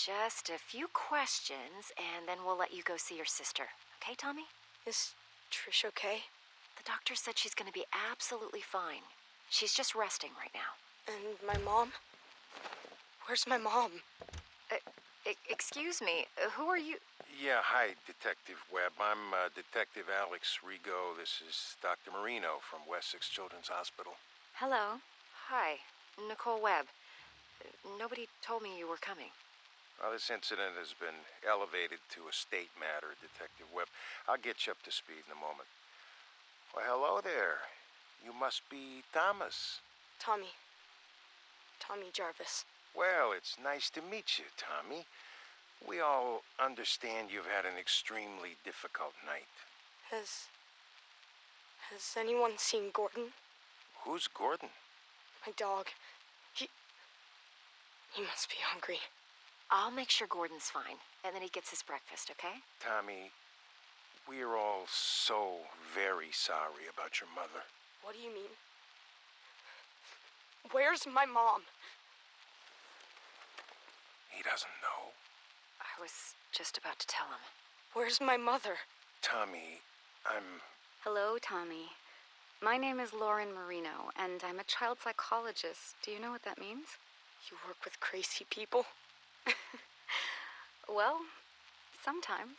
Just a few questions, and then we'll let you go see your sister. Okay, Tommy? Is Trish okay? The doctor said she's gonna be absolutely fine. She's just resting right now. And my mom? Where's my mom? Excuse me, who are you? Yeah, hi, Detective Webb. I'm Detective Alex Rigo. This is Dr. Marino from Wessex Children's Hospital. Hello. Hi, Nicole Webb. Nobody told me you were coming. Well, this incident has been elevated to a state matter, Detective Webb. I'll get you up to speed in a moment. Well, hello there. You must be Thomas. Tommy Jarvis. Well, it's nice to meet you, Tommy. We all understand you've had an extremely difficult night. Has anyone seen Gordon? Who's Gordon? My dog. He must be hungry. I'll make sure Gordon's fine, and then he gets his breakfast, okay? Tommy, we're all so very sorry about your mother. What do you mean? Where's my mom? He doesn't know. I was just about to tell him. Where's my mother? Tommy, Hello, Tommy. My name is Lauren Marino, and I'm a child psychologist. Do you know what that means? You work with crazy people? Well, sometimes.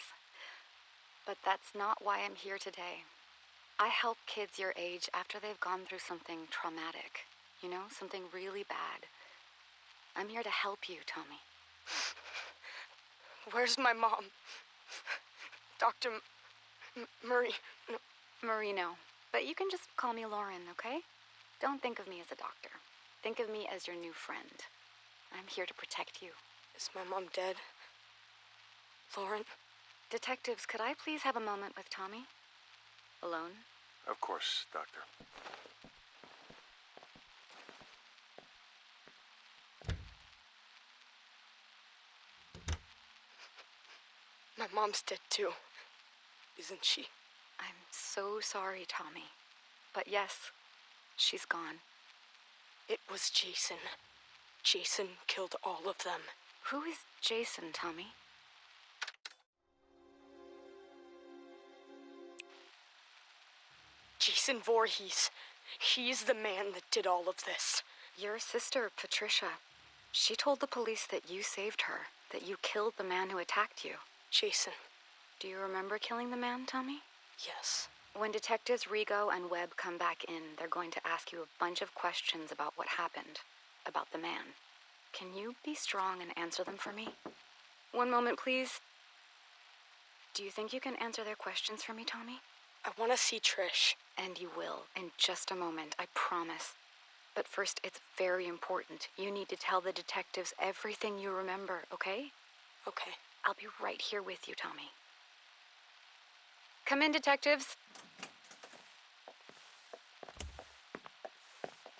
But that's not why I'm here today. I help kids your age after they've gone through something traumatic. You know, something really bad. I'm here to help you, Tommy. Where's my mom? Dr. Marino. But you can just call me Lauren, okay? Don't think of me as a doctor. Think of me as your new friend. I'm here to protect you. Is my mom dead? Lauren? Detectives, could I please have a moment with Tommy? Alone? of course, Doctor. My mom's dead too, isn't she? I'm so sorry, Tommy. But yes, she's gone. It was Jason. Jason killed all of them. Who is Jason, Tommy? Jason Voorhees. He's the man that did all of this. Your sister, Patricia. She told the police that you saved her, that you killed the man who attacked you. Jason. Do you remember killing the man, Tommy? Yes. When detectives Rigo and Webb come back in, they're going to ask you a bunch of questions about what happened, about the man. Can you be strong and answer them for me? One moment, please. Do you think you can answer their questions for me, Tommy? I want to see Trish. And you will, in just a moment, I promise. But first, it's very important. You need to tell the detectives everything you remember, okay? Okay. I'll be right here with you, Tommy. Come in, detectives.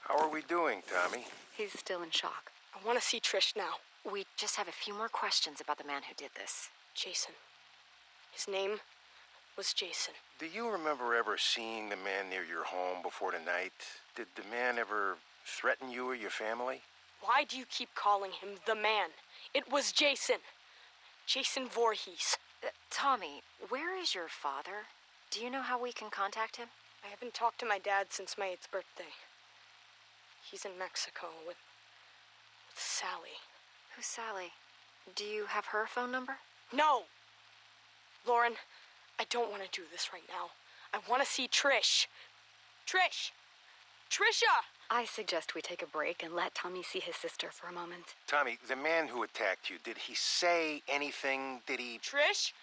How are we doing, Tommy? He's still in shock. I want to see Trish now. We just have a few more questions about the man who did this. Jason. His name was Jason. Do you remember ever seeing the man near your home before tonight? Did the man ever threaten you or your family? Why do you keep calling him the man? It was Jason. Jason Voorhees. Tommy, where is your father? Do you know how we can contact him? I haven't talked to my dad since my 8th birthday. He's in Mexico with Sally. Who's Sally? Do you have her phone number? No! Lauren, I don't want to do this right now. I want to see Trish. Trish! Trisha! I suggest we take a break and let Tommy see his sister for a moment. Tommy, the man who attacked you, did he say anything? Did he... Trish?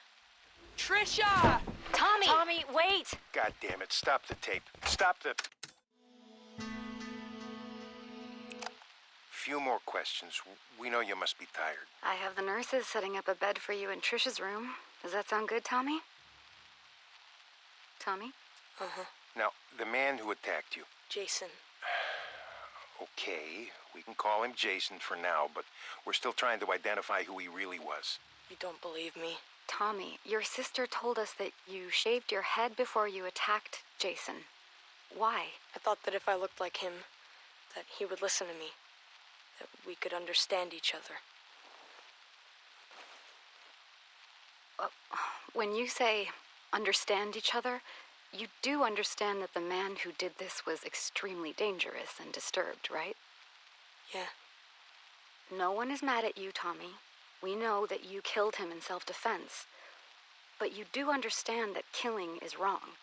Trisha! Tommy! Tommy, wait! God damn it, stop the tape. Stop the... Few more questions. We know you must be tired. I have the nurses setting up a bed for you in Trisha's room. Does that sound good, Tommy? Tommy? Uh-huh. Now, the man who attacked you. Jason. Okay, we can call him Jason for now, but we're still trying to identify who he really was. You don't believe me? Tommy, your sister told us that you shaved your head before you attacked Jason. Why? I thought that if I looked like him, that he would listen to me. That we could understand each other. Uh, when you say understand each other, you do understand that the man who did this was extremely dangerous and disturbed, right? Yeah. No one is mad at you, Tommy. We know that you killed him in self-defense. But you do understand that killing is wrong.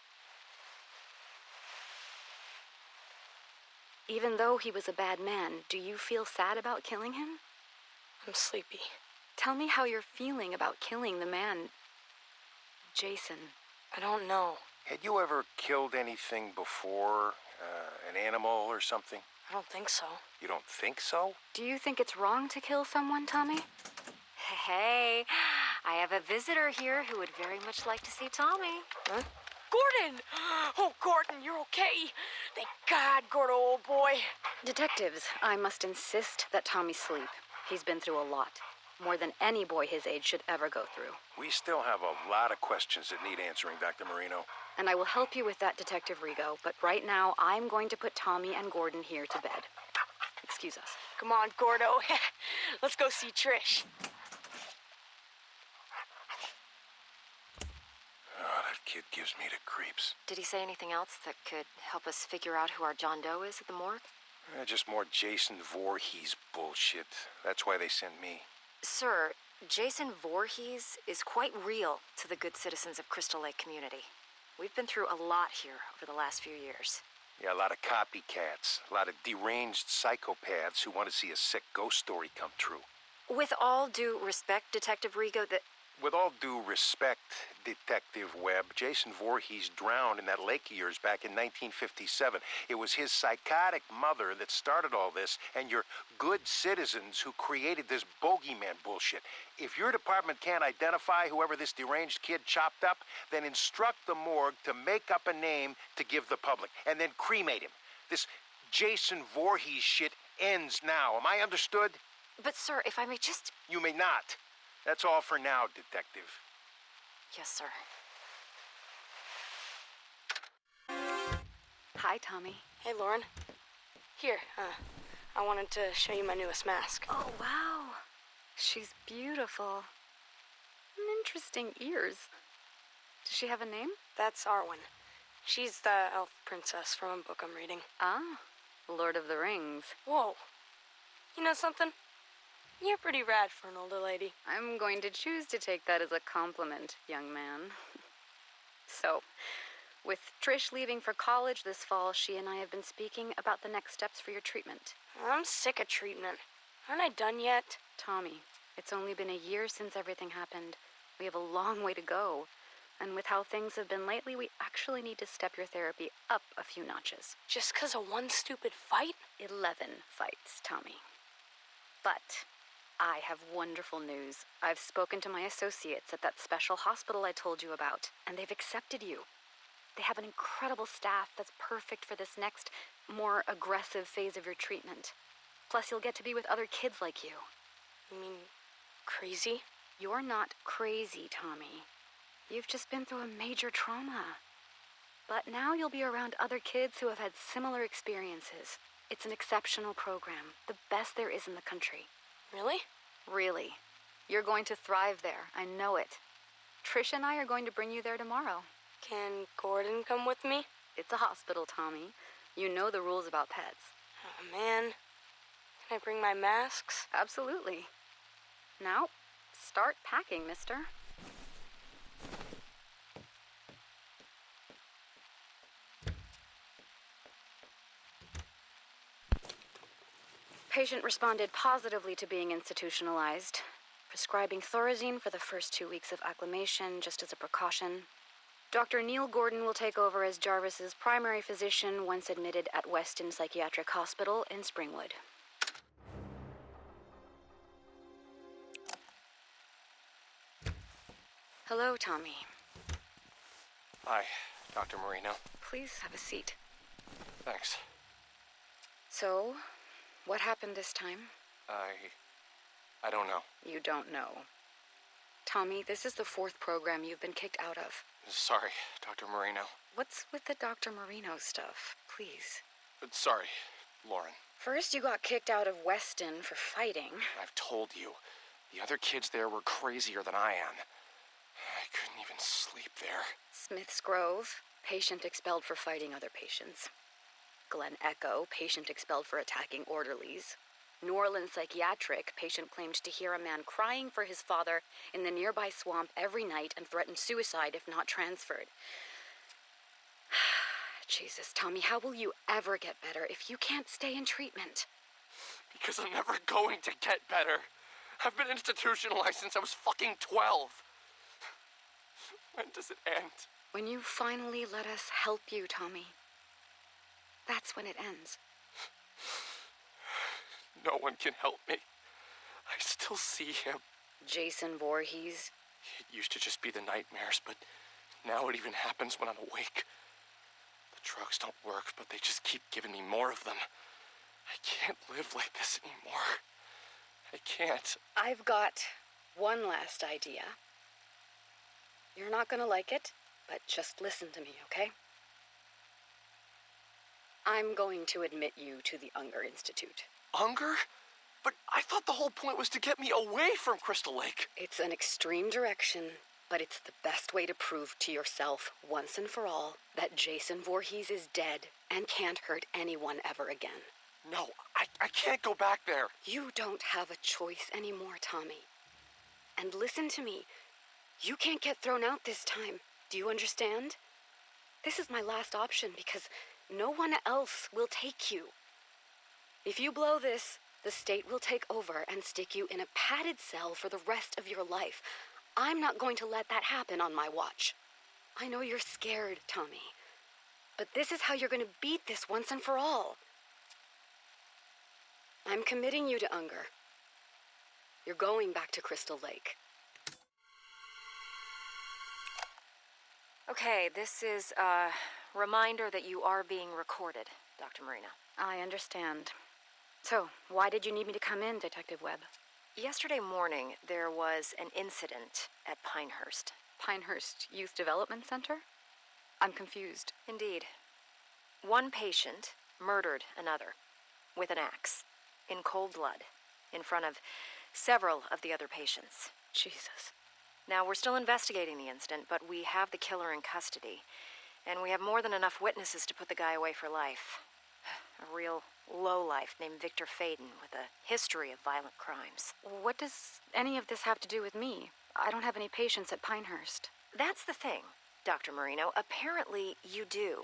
Even though he was a bad man, do you feel sad about killing him? I'm sleepy. Tell me how you're feeling about killing the man, Jason. I don't know. Had you ever killed anything before? An animal or something? I don't think so. You don't think so? Do you think it's wrong to kill someone, Tommy? Hey, I have a visitor here who would very much like to see Tommy. Huh? Gordon! Oh, Gordon, you're okay. Thank God, Gordo, old boy. Detectives, I must insist that Tommy sleep. He's been through a lot. More than any boy his age should ever go through. We still have a lot of questions that need answering, Dr. Marino. And I will help you with that, Detective Rigo, but right now I'm going to put Tommy and Gordon here to bed. Excuse us. Come on, Gordo. Let's go see Trish. Oh, that kid gives me the creeps. Did he say anything else that could help us figure out who our John Doe is at the morgue? Just more Jason Voorhees bullshit. That's why they sent me. Sir, Jason Voorhees is quite real to the good citizens of Crystal Lake community. We've been through a lot here over the last few years. Yeah, a lot of copycats. A lot of deranged psychopaths who want to see a sick ghost story come true. With all due respect, Detective Rigo, With all due respect, Detective Webb, Jason Voorhees drowned in that lake of yours back in 1957. It was his psychotic mother that started all this, and your good citizens who created this bogeyman bullshit. If your department can't identify whoever this deranged kid chopped up, then instruct the morgue to make up a name to give the public, and then cremate him. This Jason Voorhees shit ends now. Am I understood? But sir, if I may just... You may not. That's all for now, Detective. Yes, sir. Hi, Tommy. Hey, Lauren. Here, I wanted to show you my newest mask. Oh, wow. She's beautiful. Interesting ears. Does she have a name? That's Arwen. She's the elf princess from a book I'm reading. Ah, Lord of the Rings. Whoa. You know something? You're pretty rad for an older lady. I'm going to choose to take that as a compliment, young man. So, with Trish leaving for college this fall, she and I have been speaking about the next steps for your treatment. I'm sick of treatment. Aren't I done yet? Tommy, it's only been a year since everything happened. We have a long way to go. And with how things have been lately, we actually need to step your therapy up a few notches. Just 'cause of one stupid fight? 11 fights, Tommy. But I have wonderful news. I've spoken to my associates at that special hospital I told you about, and they've accepted you. They have an incredible staff that's perfect for this next, more aggressive phase of your treatment. Plus, you'll get to be with other kids like you. You mean crazy? You're not crazy, Tommy. You've just been through a major trauma. But now you'll be around other kids who have had similar experiences. It's an exceptional program, the best there is in the country. Really? Really. You're going to thrive there. I know it. Trish and I are going to bring you there tomorrow. Can Gordon come with me? It's a hospital, Tommy. You know the rules about pets. Oh, man. Can I bring my masks? Absolutely. Now, start packing, mister. Patient responded positively to being institutionalized, prescribing Thorazine for the first 2 weeks of acclimation just as a precaution. Dr. Neil Gordon will take over as Jarvis's primary physician once admitted at Weston Psychiatric Hospital in Springwood. Hello, Tommy. Hi, Dr. Marino. Please have a seat. Thanks. So, what happened this time? I don't know. You don't know. Tommy, this is the 4th program you've been kicked out of. Sorry, Dr. Marino. What's with the Dr. Marino stuff? Please. Sorry, Lauren. First, you got kicked out of Weston for fighting. I've told you, the other kids there were crazier than I am. sleep there. Smith's Grove, patient expelled for fighting other patients. Glen Echo, patient expelled for attacking orderlies. New Orleans Psychiatric, patient claimed to hear a man crying for his father in the nearby swamp every night and threatened suicide if not transferred. Jesus, Tommy, how will you ever get better if you can't stay in treatment? Because I'm never going to get better. I've been institutionalized since I was fucking 12. When does it end? When you finally let us help you, Tommy. That's when it ends. No one can help me. I still see him. Jason Voorhees. It used to just be the nightmares, but now it even happens when I'm awake. The drugs don't work, but they just keep giving me more of them. I can't live like this anymore. I can't. I've got one last idea. You're not gonna like it, but just listen to me, okay? I'm going to admit you to the Unger Institute. Unger? But I thought the whole point was to get me away from Crystal Lake. It's an extreme direction, but it's the best way to prove to yourself, once and for all, that Jason Voorhees is dead and can't hurt anyone ever again. No, I can't go back there. You don't have a choice anymore, Tommy. And listen to me. You can't get thrown out this time. Do you understand? This is my last option because no one else will take you. If you blow this, the state will take over and stick you in a padded cell for the rest of your life. I'm not going to let that happen on my watch. I know you're scared, Tommy. But this is how you're going to beat this once and for all. I'm committing you to Unger. You're going back to Crystal Lake. Okay, this is a reminder that you are being recorded, Dr. Marino. I understand. So, why did you need me to come in, Detective Webb? Yesterday morning, there was an incident at Pinehurst. Pinehurst Youth Development Center? I'm confused. Indeed. One patient murdered another with an axe, in cold blood, in front of several of the other patients. Jesus. Now, we're still investigating the incident, but we have the killer in custody, and we have more than enough witnesses to put the guy away for life. A real lowlife named Victor Faden with a history of violent crimes. What does any of this have to do with me? I don't have any patients at Pinehurst. That's the thing, Dr. Marino. Apparently, you do.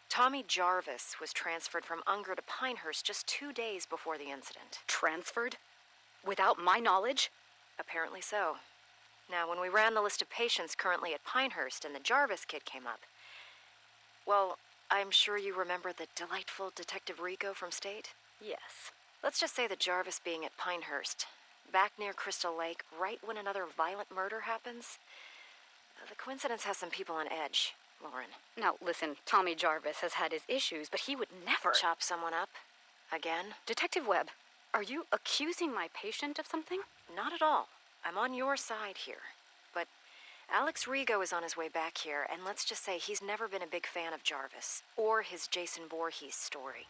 Tommy Jarvis was transferred from Unger to Pinehurst just 2 days before the incident. Transferred? Without my knowledge? Apparently so. Now, when we ran the list of patients currently at Pinehurst and the Jarvis kid came up, well, I'm sure you remember the delightful Detective Rico from State? Yes. Let's just say that Jarvis being at Pinehurst, back near Crystal Lake, right when another violent murder happens. The coincidence has some people on edge, Lauren. Now, listen, Tommy Jarvis has had his issues, but he would never... Chop someone up? Again? Detective Webb, are you accusing my patient of something? Not at all. I'm on your side here. But Alex Rigo is on his way back here, and let's just say he's never been a big fan of Jarvis, or his Jason Voorhees story.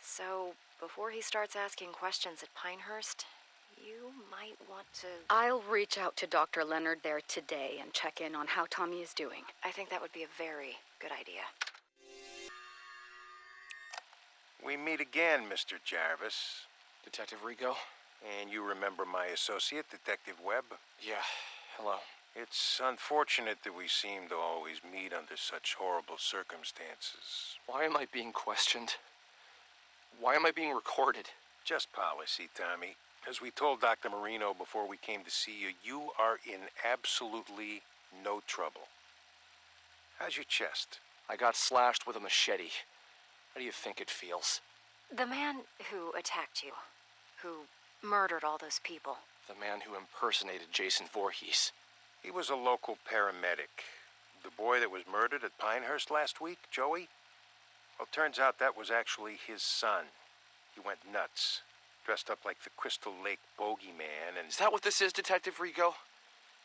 So, before he starts asking questions at Pinehurst, you might want to... I'll reach out to Dr. Leonard there today and check in on how Tommy is doing. I think that would be a very good idea. We meet again, Mr. Jarvis. Detective Rico? And you remember my associate, Detective Webb? Yeah, hello. It's unfortunate that we seem to always meet under such horrible circumstances. Why am I being questioned? Why am I being recorded? Just policy, Tommy. As we told Dr. Marino before we came to see you, you are in absolutely no trouble. How's your chest? I got slashed with a machete. How do you think it feels? The man who attacked you, who murdered all those people. The man who impersonated Jason Voorhees. He was a local paramedic. The boy that was murdered at Pinehurst last week, Joey? Well, turns out that was actually his son. He went nuts, dressed up like the Crystal Lake bogeyman and... Is that what this is, Detective Rico?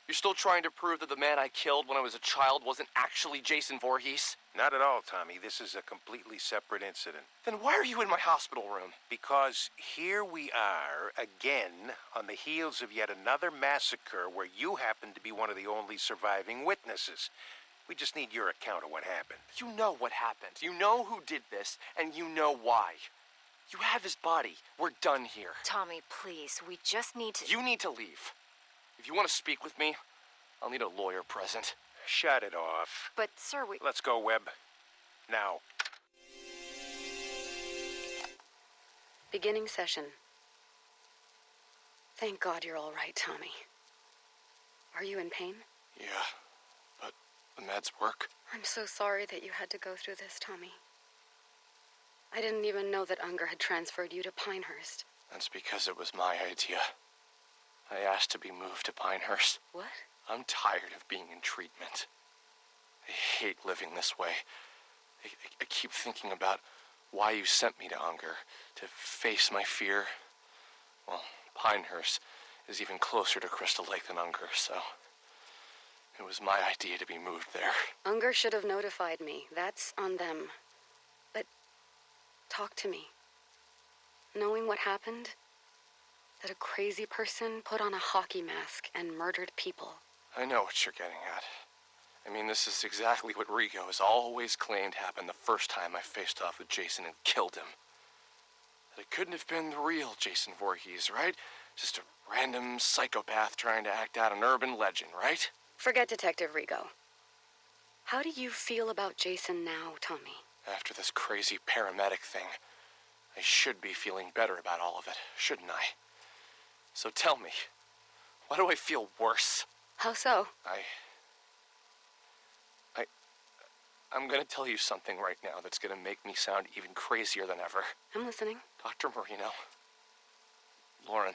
You're still trying to prove that the man I killed when I was a child wasn't actually Jason Voorhees? Not at all, Tommy. This is a completely separate incident. Then why are you in my hospital room? Because here we are, again, on the heels of yet another massacre where you happen to be one of the only surviving witnesses. We just need your account of what happened. You know what happened. You know who did this, and you know why. You have his body. We're done here. Tommy, please, we just need to... You need to leave. If you want to speak with me, I'll need a lawyer present. Shut it off. But, sir, we... Let's go, Webb. Now. Beginning session. Thank God you're all right, Tommy. Are you in pain? Yeah, but the meds work. I'm so sorry that you had to go through this, Tommy. I didn't even know that Unger had transferred you to Pinehurst. That's because it was my idea. I asked to be moved to Pinehurst. What? I'm tired of being in treatment. I hate living this way. I keep thinking about why you sent me to Unger, to face my fear. Well, Pinehurst is even closer to Crystal Lake than Unger, so it was my idea to be moved there. Unger should have notified me. That's on them. But talk to me. Knowing what happened, that a crazy person put on a hockey mask and murdered people. I know what you're getting at. I mean, this is exactly what Rigo has always claimed happened the first time I faced off with Jason and killed him. That it couldn't have been the real Jason Voorhees, right? Just a random psychopath trying to act out an urban legend, right? Forget Detective Rigo. How do you feel about Jason now, Tommy? After this crazy paramedic thing, I should be feeling better about all of it, shouldn't I? So tell me, why do I feel worse? How so? I'm gonna tell you something right now that's gonna make me sound even crazier than ever. I'm listening. Dr. Marino, Lauren,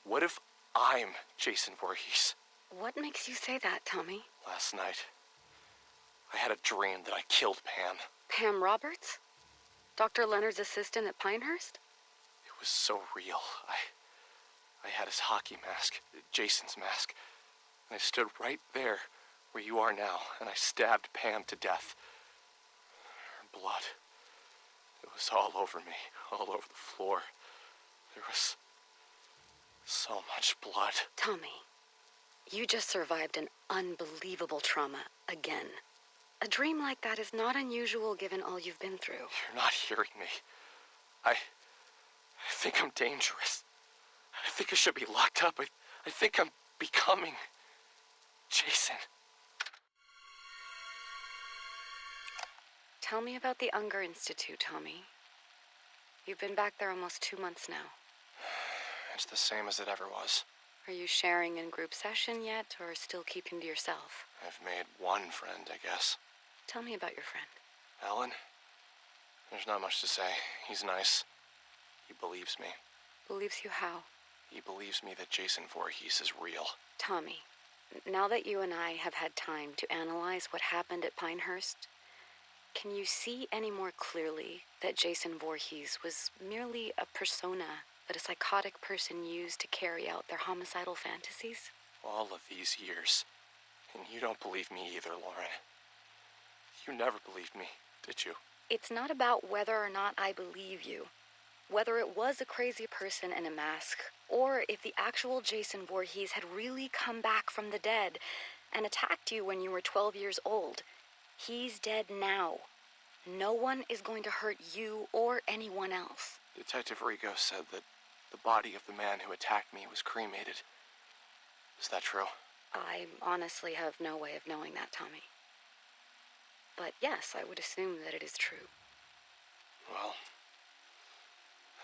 what if I'm Jason Voorhees? What makes you say that, Tommy? Last night, I had a dream that I killed Pam. Pam Roberts? Dr. Leonard's assistant at Pinehurst? It was so real. I had his hockey mask, Jason's mask, and I stood right there where you are now, and I stabbed Pam to death. Her blood, it was all over me, all over the floor. There was so much blood. Tommy, you just survived an unbelievable trauma again. A dream like that is not unusual given all you've been through. You're not hearing me. I think I'm dangerous. I think I should be locked up. I think I'm becoming Jason. Tell me about the Unger Institute, Tommy. You've been back there almost 2 months now. It's the same as it ever was. Are you sharing in group session yet, or still keeping to yourself? I've made one friend, I guess. Tell me about your friend. Alan? There's not much to say. He's nice. He believes me. Believes you how? He believes me that Jason Voorhees is real. Tommy, now that you and I have had time to analyze what happened at Pinehurst, can you see any more clearly that Jason Voorhees was merely a persona that a psychotic person used to carry out their homicidal fantasies? All of these years. And you don't believe me either, Lauren. You never believed me, did you? It's not about whether or not I believe you. Whether it was a crazy person in a mask, or if the actual Jason Voorhees had really come back from the dead and attacked you when you were 12 years old. He's dead now. No one is going to hurt you or anyone else. Detective Rigo said that the body of the man who attacked me was cremated. Is that true? I honestly have no way of knowing that, Tommy. But yes, I would assume that it is true. Well,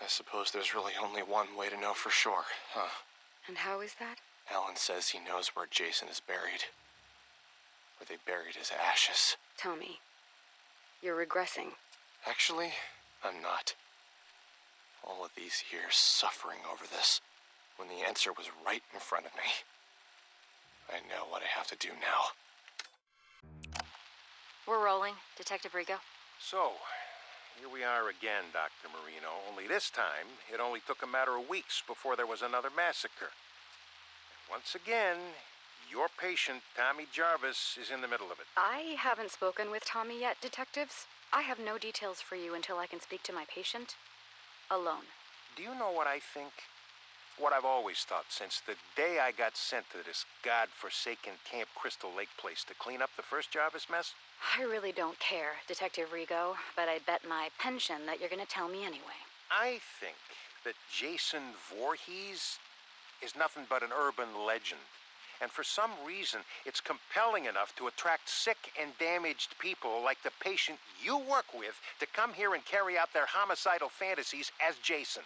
I suppose there's really only one way to know for sure, huh? And how is that? Alan says he knows where Jason is buried. Where they buried his ashes. Tommy, you're regressing. Actually, I'm not. All of these years suffering over this, when the answer was right in front of me. I know what I have to do now. We're rolling, Detective Rigo. So, here we are again, Dr. Marino. Only this time, it only took a matter of weeks before there was another massacre. Once again, your patient, Tommy Jarvis, is in the middle of it. I haven't spoken with Tommy yet, detectives. I have no details for you until I can speak to my patient alone. Do you know what I think? What I've always thought since the day I got sent to this godforsaken Camp Crystal Lake place to clean up the first Jarvis mess? I really don't care, Detective Rigo, but I bet my pension that you're gonna tell me anyway. I think that Jason Voorhees is nothing but an urban legend. And for some reason, it's compelling enough to attract sick and damaged people like the patient you work with to come here and carry out their homicidal fantasies as Jason.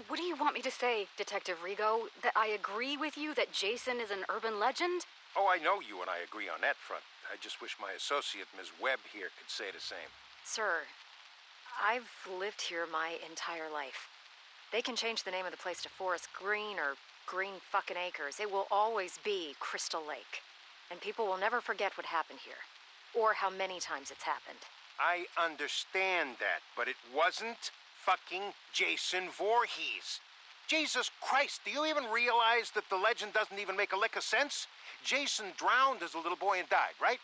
What do you want me to say, Detective Rigo? That I agree with you that Jason is an urban legend? Oh, I know you and I agree on that front. I just wish my associate, Ms. Webb, here could say the same. Sir, I've lived here my entire life. They can change the name of the place to Forest Green or Green fucking Acres. It will always be Crystal Lake. And people will never forget what happened here. Or how many times it's happened. I understand that, but it wasn't fucking Jason Voorhees. Jesus Christ, do you even realize that the legend doesn't even make a lick of sense? Jason drowned as a little boy and died, right?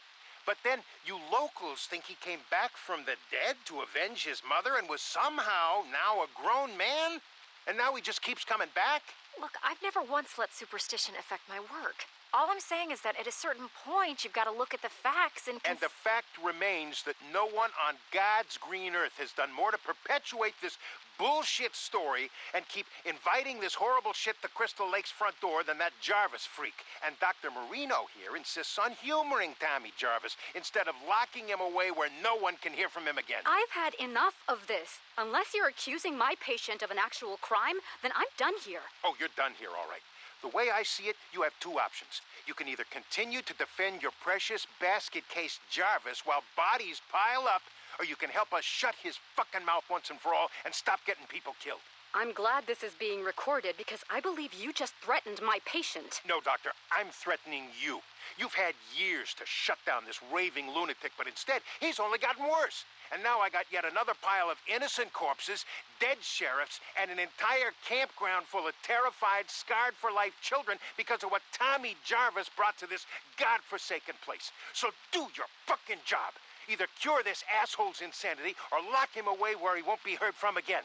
But then you locals think he came back from the dead to avenge his mother and was somehow now a grown man? And now he just keeps coming back? Look, I've never once let superstition affect my work. All I'm saying is that at a certain point, you've got to look at the facts and... And the fact remains that no one on God's green earth has done more to perpetuate this bullshit story and keep inviting this horrible shit to Crystal Lake's front door than that Jarvis freak. And Dr. Marino here insists on humoring Tommy Jarvis instead of locking him away where no one can hear from him again. I've had enough of this. Unless you're accusing my patient of an actual crime, then I'm done here. Oh, you're done here, all right. The way I see it, you have two options. You can either continue to defend your precious basket case Jarvis while bodies pile up, or you can help us shut his fucking mouth once and for all and stop getting people killed. I'm glad this is being recorded because I believe you just threatened my patient. No, Doctor, I'm threatening you. You've had years to shut down this raving lunatic, but instead, he's only gotten worse. And now I got yet another pile of innocent corpses, dead sheriffs, and an entire campground full of terrified, scarred-for-life children because of what Tommy Jarvis brought to this godforsaken place. So do your fucking job. Either cure this asshole's insanity or lock him away where he won't be heard from again.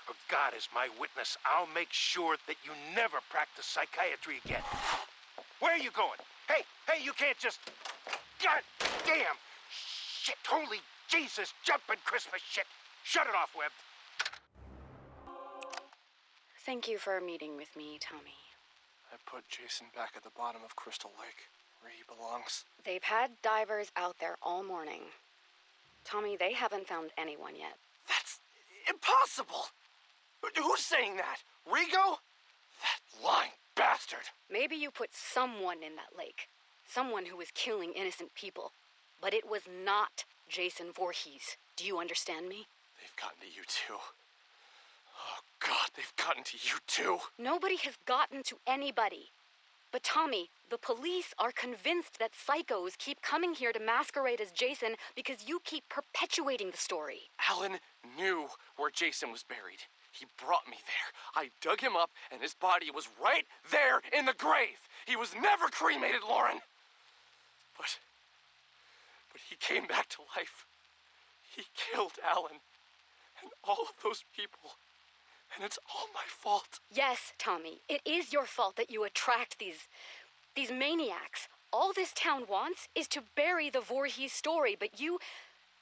Or God is my witness, I'll make sure that you never practice psychiatry again. Where are you going? Hey, you can't just... God damn! Shit, holy Jesus, jumping Christmas shit! Shut it off, Webb. Thank you for meeting with me, Tommy. I put Jason back at the bottom of Crystal Lake, where he belongs. They've had divers out there all morning. Tommy, they haven't found anyone yet. That's impossible! Who's saying that? Rigo? That lying bastard! Maybe you put someone in that lake. Someone who was killing innocent people. But it was not Jason Voorhees. Do you understand me? They've gotten to you too. Oh, God, they've gotten to you too. Nobody has gotten to anybody. But Tommy, the police are convinced that psychos keep coming here to masquerade as Jason because you keep perpetuating the story. Alan knew where Jason was buried. He brought me there. I dug him up, and his body was right there in the grave. He was never cremated, Lauren. But he came back to life. He killed Alan and all of those people. And it's all my fault. Yes, Tommy, it is your fault that you attract these maniacs. All this town wants is to bury the Voorhees story, but you,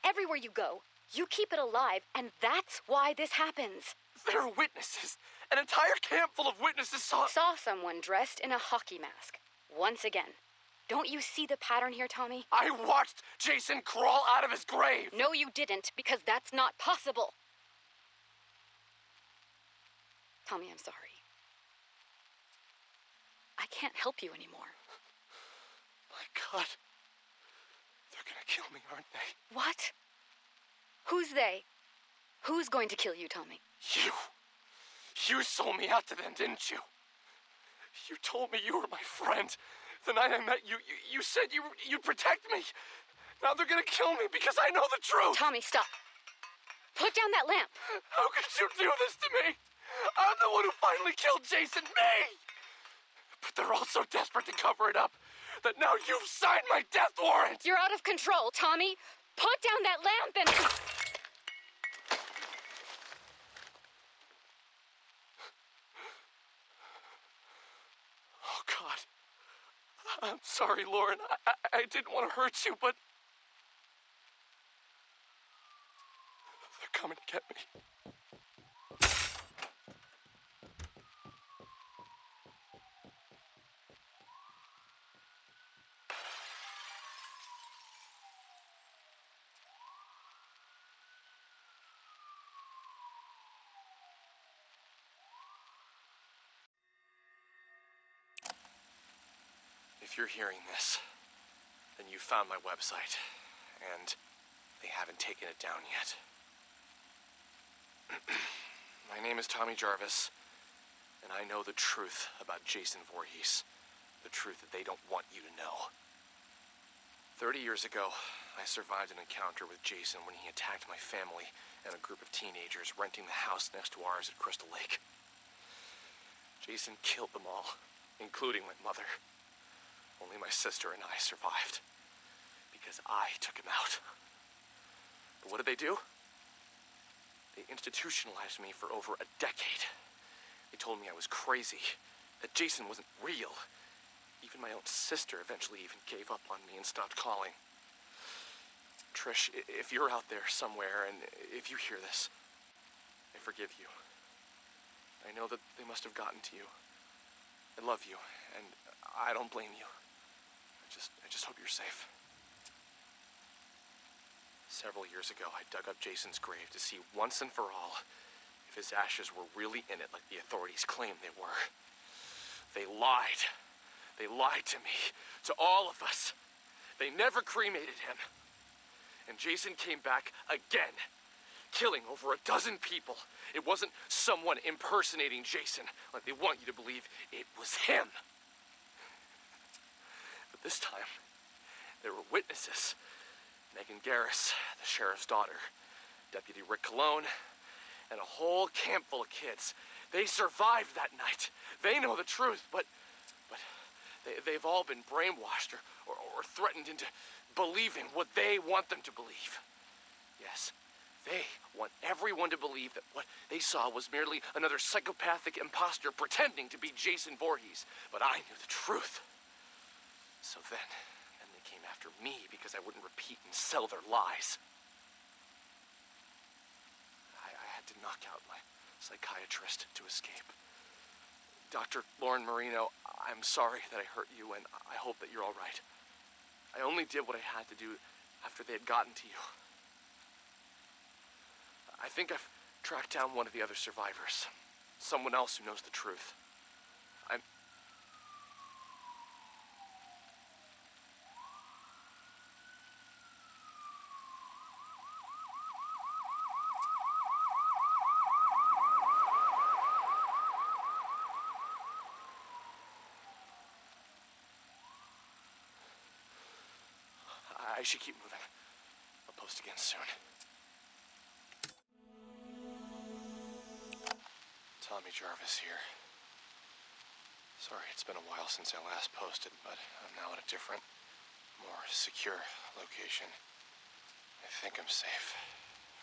everywhere you go, you keep it alive, and that's why this happens. There are witnesses. An entire camp full of witnesses saw Someone dressed in a hockey mask. Once again. Don't you see the pattern here, Tommy? I watched Jason crawl out of his grave. No, you didn't, because that's not possible. Tommy, I'm sorry. I can't help you anymore. My God. They're gonna kill me, aren't they? What? Who's they? Who's going to kill you, Tommy? You. You sold me out to them, didn't you? You told me you were my friend. The night I met you, you said you'd protect me. Now they're gonna kill me because I know the truth. Tommy, stop. Put down that lamp. How could you do this to me? I'm the one who finally killed Jason, me! But they're all so desperate to cover it up that now you've signed my death warrant! You're out of control, Tommy. Put down that lamp and... Oh, God. I'm sorry, Lauren. I didn't want to hurt you, but... they're coming to get me. If you're hearing this, then you found my website, and they haven't taken it down yet. My name is Tommy Jarvis, and I know the truth about Jason Voorhees. The truth that they don't want you to know. 30 years ago, I survived an encounter with Jason when he attacked my family and a group of teenagers renting the house next to ours at Crystal Lake. Jason killed them all, including my mother. Only my sister and I survived, because I took him out. But what did they do? They institutionalized me for over a decade. They told me I was crazy, that Jason wasn't real. Even my own sister eventually even gave up on me and stopped calling. Trish, if you're out there somewhere, and if you hear this, I forgive you. I know that they must have gotten to you. I love you, and I don't blame you. I just hope you're safe. Several years ago, I dug up Jason's grave to see once and for all if his ashes were really in it like the authorities claimed they were. They lied. They lied to me, to all of us. They never cremated him. And Jason came back again, killing over a dozen people. It wasn't someone impersonating Jason like they want you to believe. It was him. But this time, there were witnesses. Megan Garris, the sheriff's daughter, Deputy Rick Cologne, and a whole camp full of kids. They survived that night. They know the truth, but they've all been brainwashed or threatened into believing what they want them to believe. Yes, they want everyone to believe that what they saw was merely another psychopathic imposter pretending to be Jason Voorhees. But I knew the truth. So then they came after me because I wouldn't repeat and sell their lies. I had to knock out my psychiatrist to escape. Dr. Lauren Marino, I'm sorry that I hurt you, and I hope that you're all right. I only did what I had to do after they had gotten to you. I think I've tracked down one of the other survivors. Someone else who knows the truth. I should keep moving. I'll post again soon. Tommy Jarvis here. Sorry, it's been a while since I last posted, but I'm now at a different, more secure location. I think I'm safe.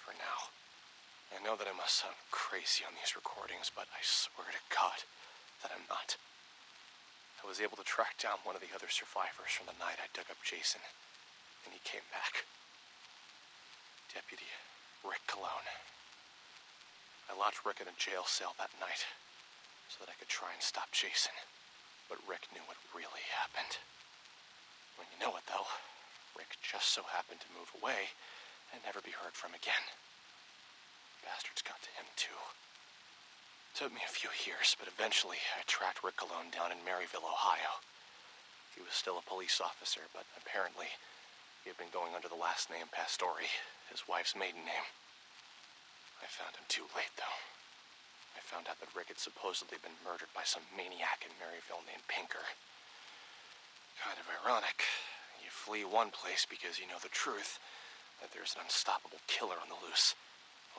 For now. I know that I must sound crazy on these recordings, but I swear to God that I'm not. I was able to track down one of the other survivors from the night I dug up Jason, and he came back. Deputy Rick Cologne. I locked Rick in a jail cell that night so that I could try and stop Jason. But Rick knew what really happened. When you know it, though, Rick just so happened to move away and never be heard from again. Bastards got to him, too. Took me a few years, but eventually I tracked Rick Cologne down in Maryville, Ohio. He was still a police officer, but apparently he had been going under the last name Pastore, his wife's maiden name. I found him too late, though. I found out that Rick had supposedly been murdered by some maniac in Maryville named Pinker. Kind of ironic. You flee one place because you know the truth, that there's an unstoppable killer on the loose,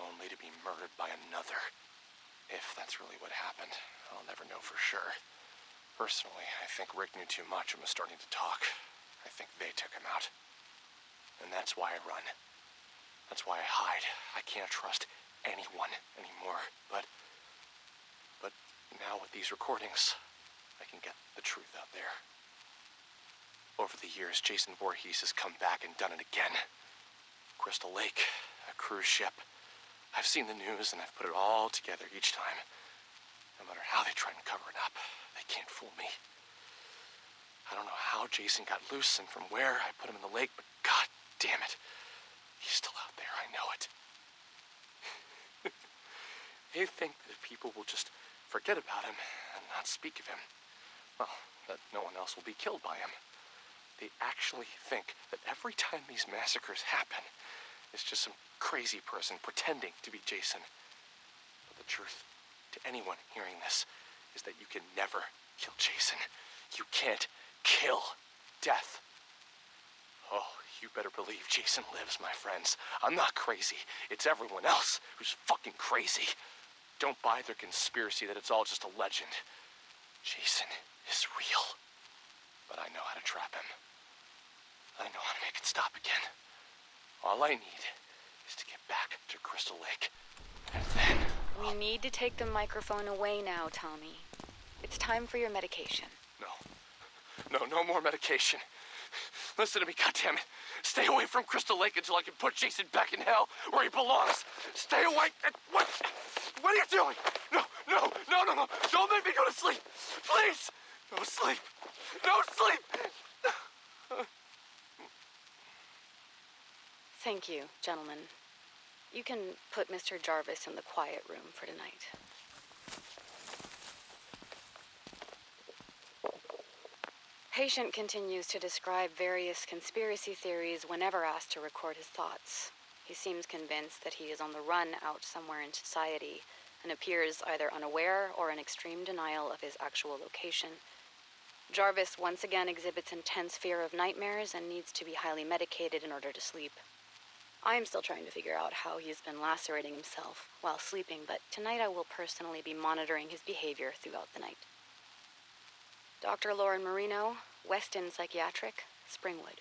only to be murdered by another. If that's really what happened, I'll never know for sure. Personally, I think Rick knew too much and was starting to talk. I think they took him out. And that's why I run. That's why I hide. I can't trust anyone anymore. But now with these recordings, I can get the truth out there. Over the years, Jason Voorhees has come back and done it again. Crystal Lake, a cruise ship. I've seen the news and I've put it all together each time. No matter how they try and cover it up, they can't fool me. I don't know how Jason got loose and from where I put him in the lake, but god damn it. He's still out there, I know it. They think that if people will just forget about him and not speak of him, well, that no one else will be killed by him. They actually think that every time these massacres happen, it's just some crazy person pretending to be Jason. But the truth, to anyone hearing this, is that you can never kill Jason. You can't kill death. Oh, you better believe Jason lives, my friends. I'm not crazy. It's everyone else who's fucking crazy. Don't buy their conspiracy that it's all just a legend. Jason is real. But I know how to trap him. I know how to make it stop again. All I need is to get back to Crystal Lake. And then... We need to take the microphone away now, Tommy. It's time for your medication. No more medication. Listen to me, goddammit. Stay away from Crystal Lake until I can put Jason back in hell where he belongs. Stay away. What are you doing? No. Don't make me go to sleep. Please. No sleep. No sleep. Thank you, gentlemen. You can put Mr. Jarvis in the quiet room for tonight. Patient continues to describe various conspiracy theories whenever asked to record his thoughts. He seems convinced that he is on the run out somewhere in society and appears either unaware or in extreme denial of his actual location. Jarvis once again exhibits intense fear of nightmares and needs to be highly medicated in order to sleep. I am still trying to figure out how he has been lacerating himself while sleeping, but tonight I will personally be monitoring his behavior throughout the night. Dr. Lauren Marino, Weston Psychiatric, Springwood.